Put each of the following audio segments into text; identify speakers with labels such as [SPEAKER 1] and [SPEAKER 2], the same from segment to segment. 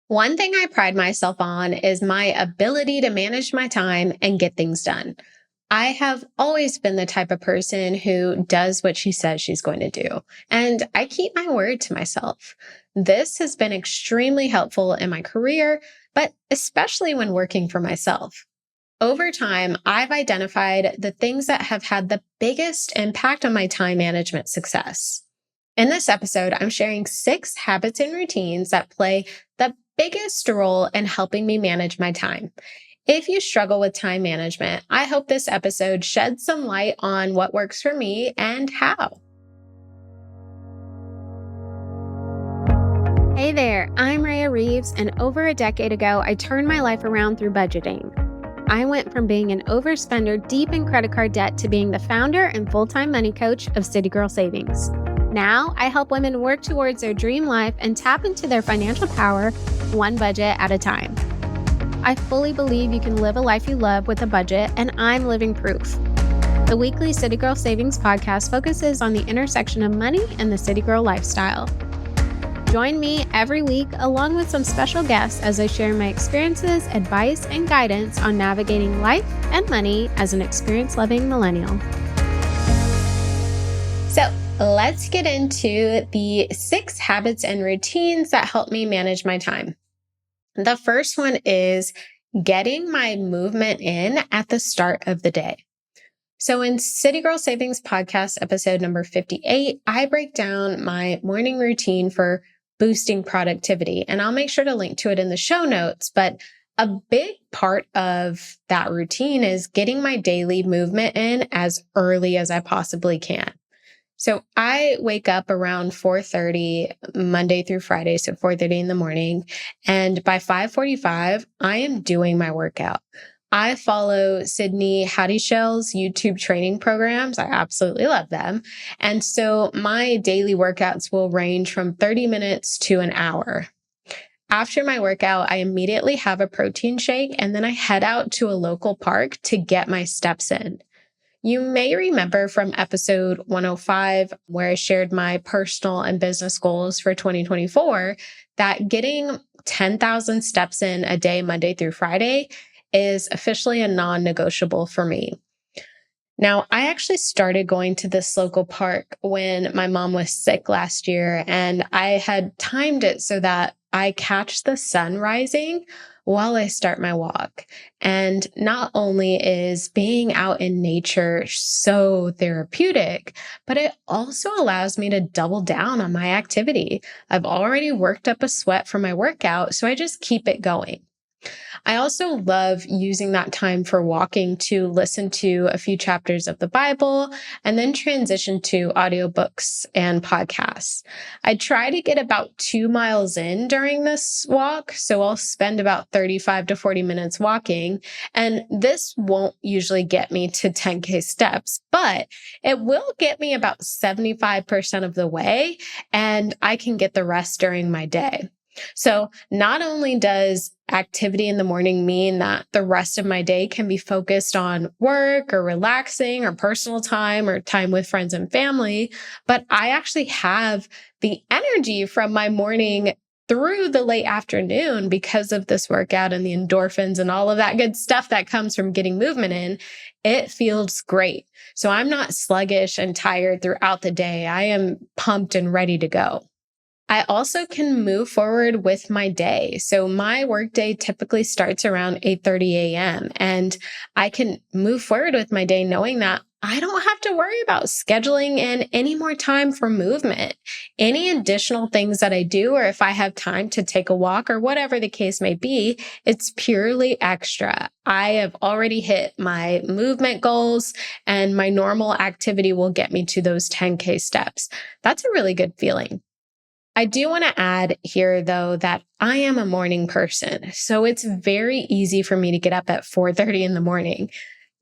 [SPEAKER 1] One thing I pride myself on is my ability to manage my time and get things done. I have always been the type of person who does what she says she's going to do, and I keep my word to myself. This has been extremely helpful in my career, but especially when working for myself. Over time, I've identified the things that have had the biggest impact on my time management success. In this episode, I'm sharing 6 habits and routines that play the biggest role in helping me manage my time. If you struggle with time management, I hope this episode sheds some light on what works for me and how.
[SPEAKER 2] Hey there, I'm Raya Reeves, and over a decade ago, I turned my life around through budgeting. I went from being an overspender deep in credit card debt to being the founder and full-time money coach of City Girl Savings. Now, I help women work towards their dream life and tap into their financial power one budget at a time. I fully believe you can live a life you love with a budget, and I'm living proof. The weekly City Girl Savings podcast focuses on the intersection of money and the City Girl lifestyle. Join me every week along with some special guests as I share my experiences, advice, and guidance on navigating life and money as an experience-loving millennial.
[SPEAKER 1] So let's get into the 6 habits and routines that help me manage my time. The first one is getting my movement in at the start of the day. So in City Girl Savings podcast episode number 58, I break down my morning routine for boosting productivity, and I'll make sure to link to it in the show notes. But a big part of that routine is getting my daily movement in as early as I possibly can. So I wake up around 4:30 Monday through Friday, so 4:30 in the morning. And by 5:45, I am doing my workout. I follow Sydney Hattishell's YouTube training programs. I absolutely love them. And so my daily workouts will range from 30 minutes to an hour. After my workout, I immediately have a protein shake, and then I head out to a local park to get my steps in. You may remember from episode 105, where I shared my personal and business goals for 2024, that getting 10,000 steps in a day, Monday through Friday, is officially a non-negotiable for me. Now, I actually started going to this local park when my mom was sick last year, and I had timed it so that I catch the sun rising while I start my walk. And not only is being out in nature so therapeutic, but it also allows me to double down on my activity. I've already worked up a sweat from my workout, so I just keep it going. I also love using that time for walking to listen to a few chapters of the Bible and then transition to audiobooks and podcasts. I try to get about 2 miles in during this walk, so I'll spend about 35 to 40 minutes walking, and this won't usually get me to 10K steps, but it will get me about 75% of the way, and I can get the rest during my day. So not only does activity in the morning mean that the rest of my day can be focused on work or relaxing or personal time or time with friends and family, but I actually have the energy from my morning through the late afternoon because of this workout and the endorphins and all of that good stuff that comes from getting movement in. It feels great. So I'm not sluggish and tired throughout the day. I am pumped and ready to go. I also can move forward with my day. So my workday typically starts around 8:30 a.m. and I can move forward with my day knowing that I don't have to worry about scheduling in any more time for movement. Any additional things that I do, or if I have time to take a walk or whatever the case may be, it's purely extra. I have already hit my movement goals, and my normal activity will get me to those 10K steps. That's a really good feeling. I do want to add here, though, that I am a morning person, so it's very easy for me to get up at 4:30 in the morning,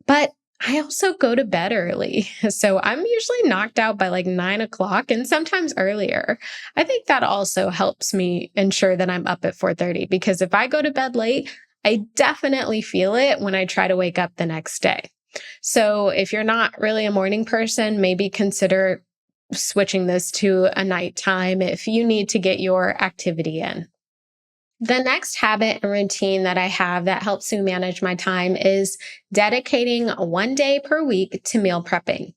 [SPEAKER 1] but I also go to bed early. So I'm usually knocked out by like 9 o'clock and sometimes earlier. I think that also helps me ensure that I'm up at 4:30, because if I go to bed late, I definitely feel it when I try to wake up the next day. So if you're not really a morning person, maybe consider switching this to a nighttime if you need to get your activity in. The next habit and routine that I have that helps me manage my time is dedicating 1 day per week to meal prepping.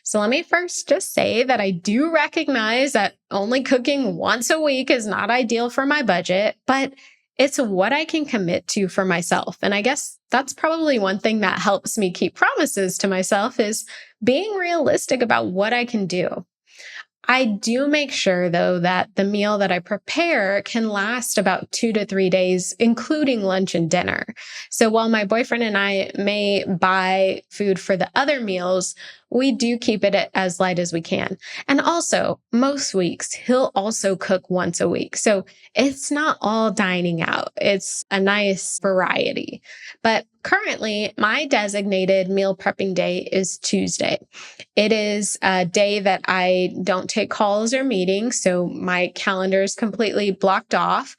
[SPEAKER 1] So let me first just say that I do recognize that only cooking once a week is not ideal for my budget, but it's what I can commit to for myself. And I guess that's probably one thing that helps me keep promises to myself is being realistic about what I can do. I do make sure, though, that the meal that I prepare can last about 2 to 3 days, including lunch and dinner. So while my boyfriend and I may buy food for the other meals, we do keep it as light as we can. And also, most weeks, he'll also cook once a week. So it's not all dining out, it's a nice variety. But currently, my designated meal prepping day is Tuesday. It is a day that I don't take calls or meetings, so my calendar is completely blocked off.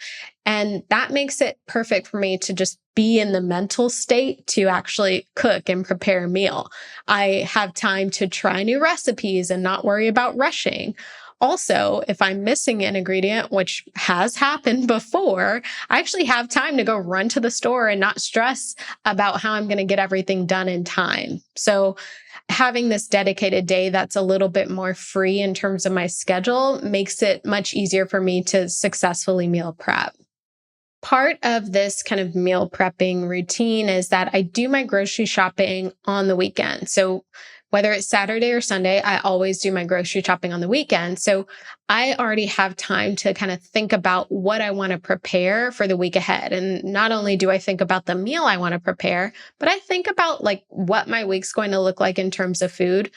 [SPEAKER 1] And that makes it perfect for me to just be in the mental state to actually cook and prepare a meal. I have time to try new recipes and not worry about rushing. Also, if I'm missing an ingredient, which has happened before, I actually have time to go run to the store and not stress about how I'm going to get everything done in time. So, having this dedicated day that's a little bit more free in terms of my schedule makes it much easier for me to successfully meal prep. Part of this kind of meal prepping routine is that I do my grocery shopping on the weekend. So whether it's Saturday or Sunday, I always do my grocery shopping on the weekend. So I already have time to kind of think about what I want to prepare for the week ahead. And not only do I think about the meal I want to prepare, but I think about like what my week's going to look like in terms of food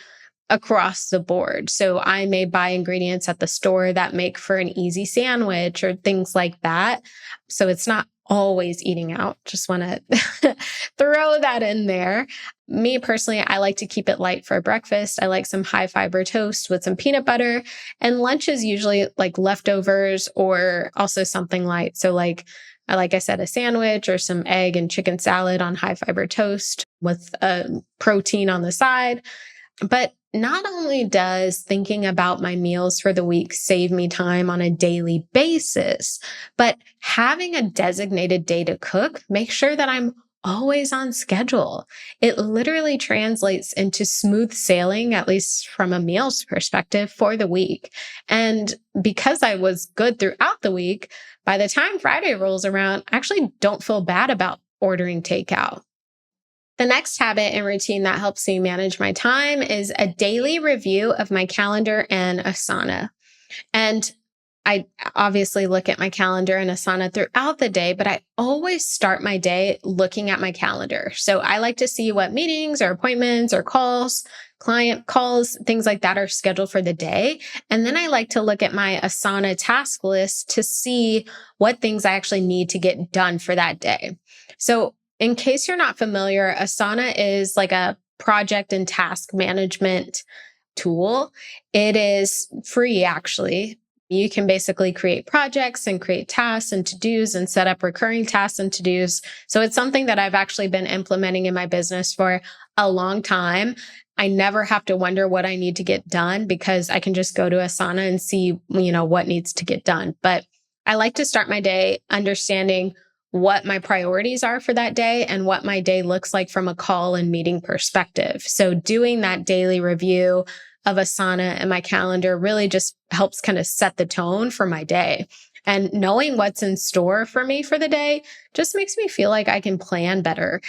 [SPEAKER 1] across the board. So I may buy ingredients at the store that make for an easy sandwich or things like that. So it's not always eating out. Just want to throw that in there. Me personally, I like to keep it light for breakfast. I like some high fiber toast with some peanut butter, and lunch is usually like leftovers or also something light. So like I said, a sandwich or some egg and chicken salad on high fiber toast with a protein on the side. But not only does thinking about my meals for the week save me time on a daily basis, but having a designated day to cook makes sure that I'm always on schedule. It literally translates into smooth sailing, at least from a meals perspective, for the week. And because I was good throughout the week, by the time Friday rolls around, I actually don't feel bad about ordering takeout. The next habit and routine that helps me manage my time is a daily review of my calendar and Asana. And I obviously look at my calendar and Asana throughout the day, but I always start my day looking at my calendar. So I like to see what meetings or appointments or calls, client calls, things like that are scheduled for the day. And then I like to look at my Asana task list to see what things I actually need to get done for that day. So in case you're not familiar, Asana is like a project and task management tool. It is free, actually. You can basically create projects and create tasks and to-dos and set up recurring tasks and to-dos. So it's something that I've actually been implementing in my business for a long time. I never have to wonder what I need to get done because I can just go to Asana and see, what needs to get done. But I like to start my day understanding what my priorities are for that day and what my day looks like from a call and meeting perspective. So doing that daily review of Asana and my calendar really just helps kind of set the tone for my day. And knowing what's in store for me for the day just makes me feel like I can plan better.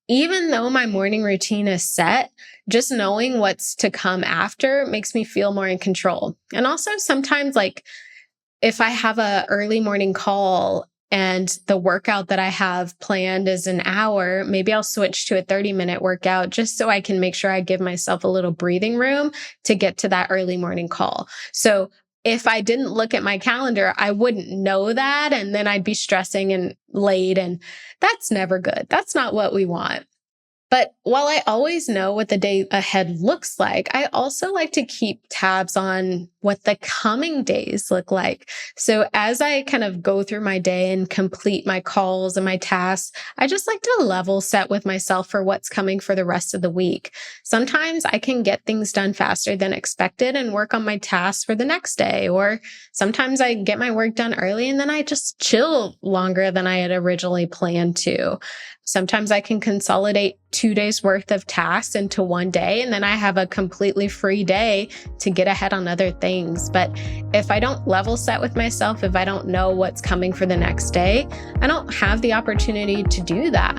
[SPEAKER 1] Even though my morning routine is set, just knowing what's to come after makes me feel more in control. And also sometimes if I have a early morning call and the workout that I have planned is an hour, maybe I'll switch to a 30-minute workout just so I can make sure I give myself a little breathing room to get to that early morning call. So if I didn't look at my calendar, I wouldn't know that. And then I'd be stressing and late. And that's never good. That's not what we want. But while I always know what the day ahead looks like, I also like to keep tabs on what the coming days look like. So as I kind of go through my day and complete my calls and my tasks, I just like to level set with myself for what's coming for the rest of the week. Sometimes I can get things done faster than expected and work on my tasks for the next day. Or sometimes I get my work done early and then I just chill longer than I had originally planned to. Sometimes I can consolidate 2 days worth of tasks into one day, and then I have a completely free day to get ahead on other things. But if I don't level set with myself, if I don't know what's coming for the next day, I don't have the opportunity to do that.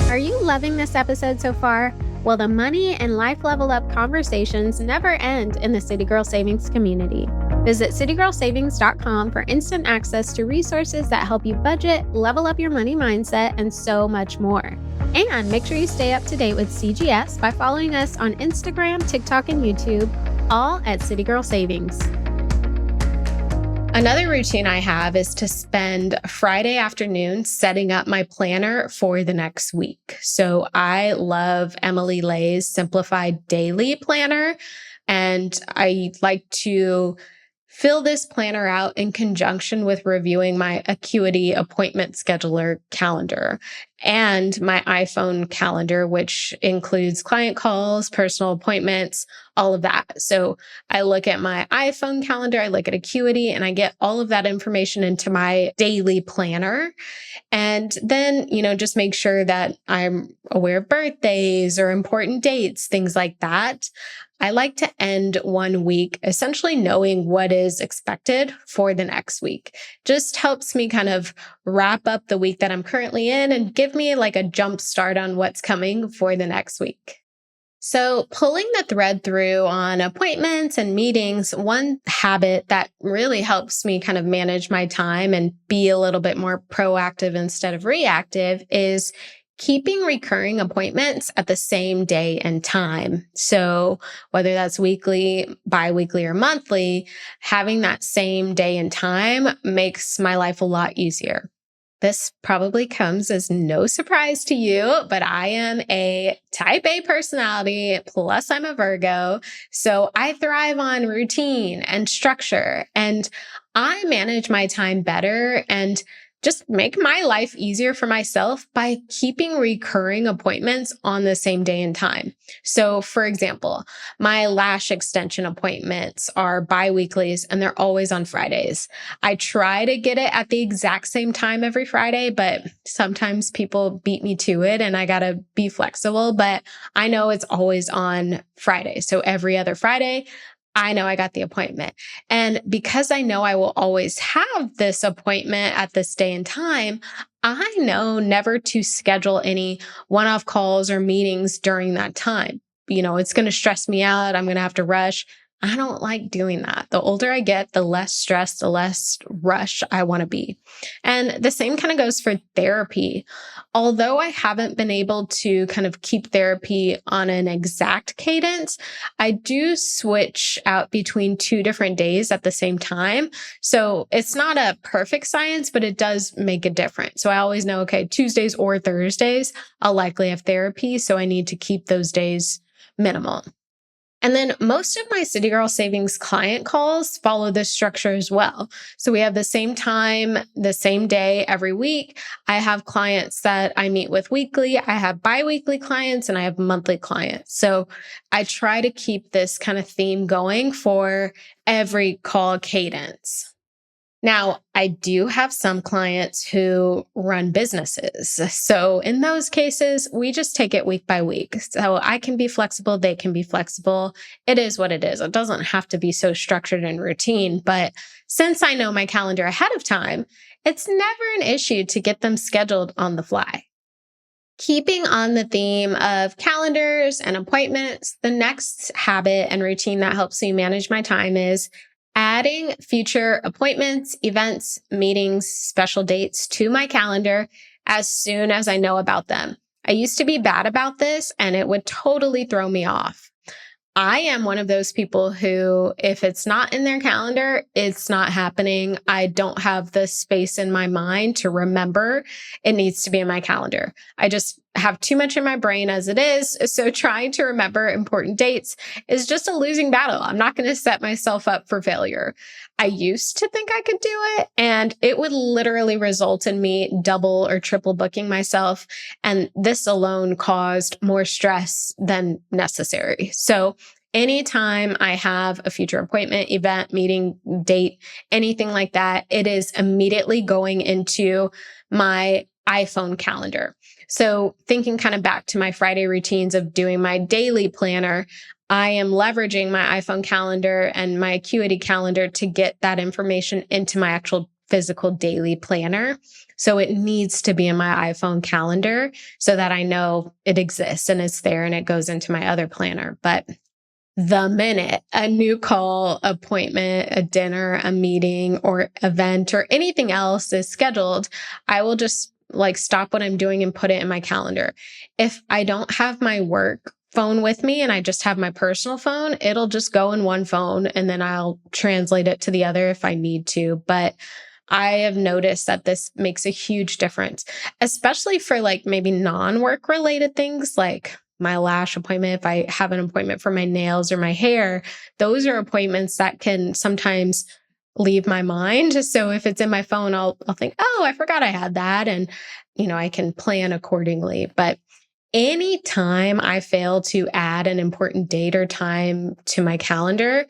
[SPEAKER 2] Are you loving this episode so far? Well, the money and life level up conversations never end in the City Girl Savings community. Visit citygirlsavings.com for instant access to resources that help you budget, level up your money mindset, and so much more. And make sure you stay up to date with CGS by following us on Instagram, TikTok, and YouTube, all at City Girl Savings.
[SPEAKER 1] Another routine I have is to spend Friday afternoon setting up my planner for the next week. So I love Emily Lay's Simplified Daily Planner, and I like to fill this planner out in conjunction with reviewing my Acuity appointment scheduler calendar and my iPhone calendar, which includes client calls, personal appointments, all of that. So I look at my iPhone calendar, I look at Acuity, and I get all of that information into my daily planner. And then, just make sure that I'm aware of birthdays or important dates, things like that. I like to end one week essentially knowing what is expected for the next week. Just helps me kind of wrap up the week that I'm currently in and give me like a jump start on what's coming for the next week. So pulling the thread through on appointments and meetings, one habit that really helps me kind of manage my time and be a little bit more proactive instead of reactive is keeping recurring appointments at the same day and time. So whether that's weekly, biweekly, or monthly, having that same day and time makes my life a lot easier. This probably comes as no surprise to you, but I am a type A personality, plus I'm a Virgo. So I thrive on routine and structure, and I manage my time better and just make my life easier for myself by keeping recurring appointments on the same day and time. So for example, my lash extension appointments are bi-weeklies and they're always on Fridays. I try to get it at the exact same time every Friday, but sometimes people beat me to it and I gotta be flexible, but I know it's always on Friday. So every other Friday, I know I got the appointment. And because I know I will always have this appointment at this day and time, I know never to schedule any one-off calls or meetings during that time. It's going to stress me out. I'm going to have to rush. I don't like doing that. The older I get, the less stressed, the less rush I want to be. And the same kind of goes for therapy. Although I haven't been able to kind of keep therapy on an exact cadence, I do switch out between 2 different days at the same time. So it's not a perfect science, but it does make a difference. So I always know, okay, Tuesdays or Thursdays, I'll likely have therapy. So I need to keep those days minimal. And then most of my City Girl Savings client calls follow this structure as well. So we have the same time, the same day every week. I have clients that I meet with weekly. I have bi-weekly clients and I have monthly clients. So I try to keep this kind of theme going for every call cadence. Now, I do have some clients who run businesses. So in those cases, we just take it week by week. So I can be flexible. They can be flexible. It is what it is. It doesn't have to be so structured and routine. But since I know my calendar ahead of time, it's never an issue to get them scheduled on the fly. Keeping on the theme of calendars and appointments, the next habit and routine that helps me manage my time is adding future appointments, events, meetings, special dates to my calendar as soon as I know about them. I used to be bad about this and it would totally throw me off. I am one of those people who, if it's not in their calendar, it's not happening. I don't have the space in my mind to remember it needs to be in my calendar. I just have too much in my brain as it is. So trying to remember important dates is just a losing battle. I'm not going to set myself up for failure. I used to think I could do it, and it would literally result in me double or triple booking myself. And this alone caused more stress than necessary. So anytime I have a future appointment, event, meeting, date, anything like that, it is immediately going into my iPhone calendar. So thinking kind of back to my Friday routines of doing my daily planner, I am leveraging my iPhone calendar and my Acuity calendar to get that information into my actual physical daily planner. So it needs to be in my iPhone calendar so that I know it exists and it's there and it goes into my other planner. But the minute a new call, appointment, a dinner, a meeting, or event, or anything else is scheduled, I will just stop what I'm doing and put it in my calendar. If I don't have my work phone with me and I just have my personal phone, it'll just go in one phone and then I'll translate it to the other if I need to. But I have noticed that this makes a huge difference, especially for maybe non-work related things like my lash appointment. If I have an appointment for my nails or my hair, those are appointments that can sometimes leave my mind. So if it's in my phone, I'll think, oh, I forgot I had that. And, I can plan accordingly. But anytime I fail to add an important date or time to my calendar,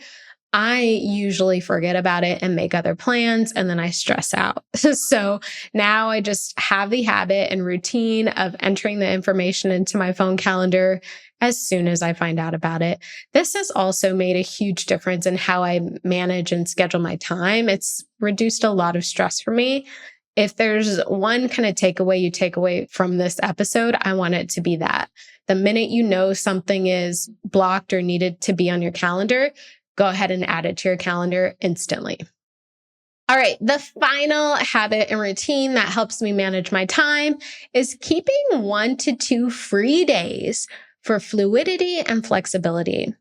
[SPEAKER 1] I usually forget about it and make other plans, and then I stress out. So now I just have the habit and routine of entering the information into my phone calendar as soon as I find out about it. This has also made a huge difference in how I manage and schedule my time. It's reduced a lot of stress for me. If there's one kind of takeaway you take away from this episode, I want it to be that. The minute you know something is blocked or needed to be on your calendar, go ahead and add it to your calendar instantly. All right, the final habit and routine that helps me manage my time is keeping 1 to 2 free days for fluidity and flexibility.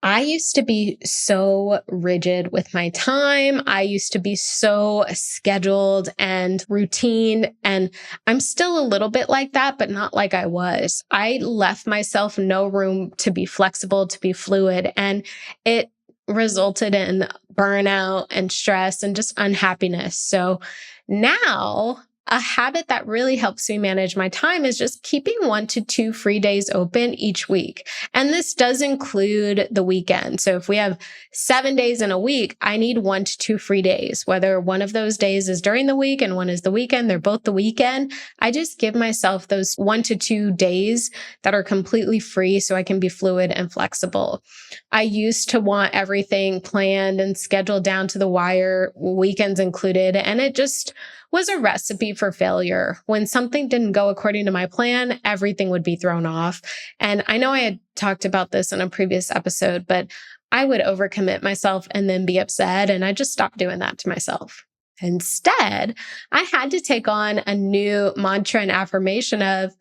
[SPEAKER 1] I used to be so rigid with my time. I used to be so scheduled and routine. And I'm still a little bit like that, but not like I was. I left myself no room to be flexible, to be fluid. And it resulted in burnout and stress and just unhappiness. So now a habit that really helps me manage my time is just keeping 1 to 2 free days open each week. And this does include the weekend. So if we have 7 days in a week, I need 1 to 2 free days. Whether one of those days is during the week and one is the weekend, they're both the weekend. I just give myself those 1 to 2 days that are completely free so I can be fluid and flexible. I used to want everything planned and scheduled down to the wire, weekends included, and it just was a recipe for failure. When something didn't go according to my plan, everything would be thrown off. And I know I had talked about this in a previous episode, but I would overcommit myself and then be upset. And I just stopped doing that to myself. Instead, I had to take on a new mantra and affirmation of,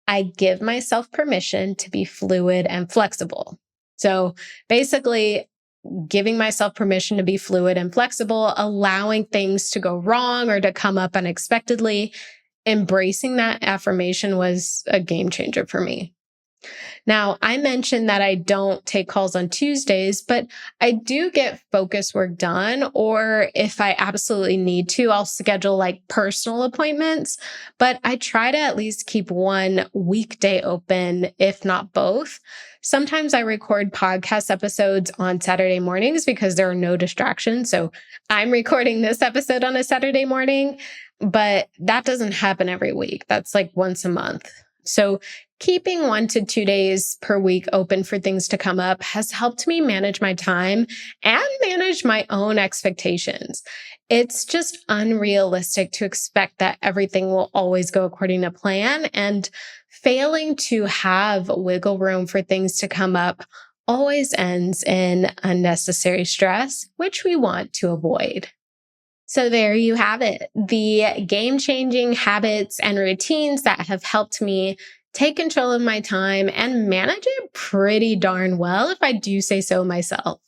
[SPEAKER 1] I give myself permission to be fluid and flexible. So basically, giving myself permission to be fluid and flexible, allowing things to go wrong or to come up unexpectedly, embracing that affirmation was a game changer for me. Now, I mentioned that I don't take calls on Tuesdays, but I do get focus work done, or if I absolutely need to, I'll schedule personal appointments, but I try to at least keep one weekday open, if not both. Sometimes I record podcast episodes on Saturday mornings because there are no distractions. So I'm recording this episode on a Saturday morning, but that doesn't happen every week. That's once a month. So keeping 1 to 2 days per week open for things to come up has helped me manage my time and manage my own expectations. It's just unrealistic to expect that everything will always go according to plan, and failing to have wiggle room for things to come up always ends in unnecessary stress, which we want to avoid. So there you have it, the game-changing habits and routines that have helped me take control of my time, and manage it pretty darn well if I do say so myself.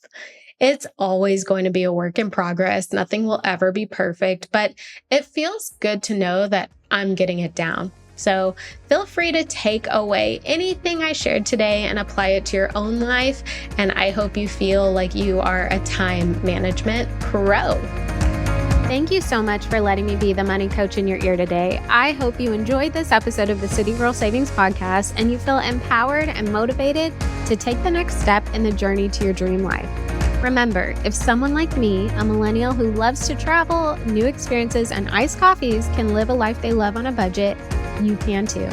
[SPEAKER 1] It's always going to be a work in progress. Nothing will ever be perfect, but it feels good to know that I'm getting it down. So feel free to take away anything I shared today and apply it to your own life. And I hope you feel like you are a time management pro.
[SPEAKER 2] Thank you so much for letting me be the money coach in your ear today. I hope you enjoyed this episode of the City Girl Savings Podcast and you feel empowered and motivated to take the next step in the journey to your dream life. Remember, if someone like me, a millennial who loves to travel, new experiences, and iced coffees can live a life they love on a budget, you can too.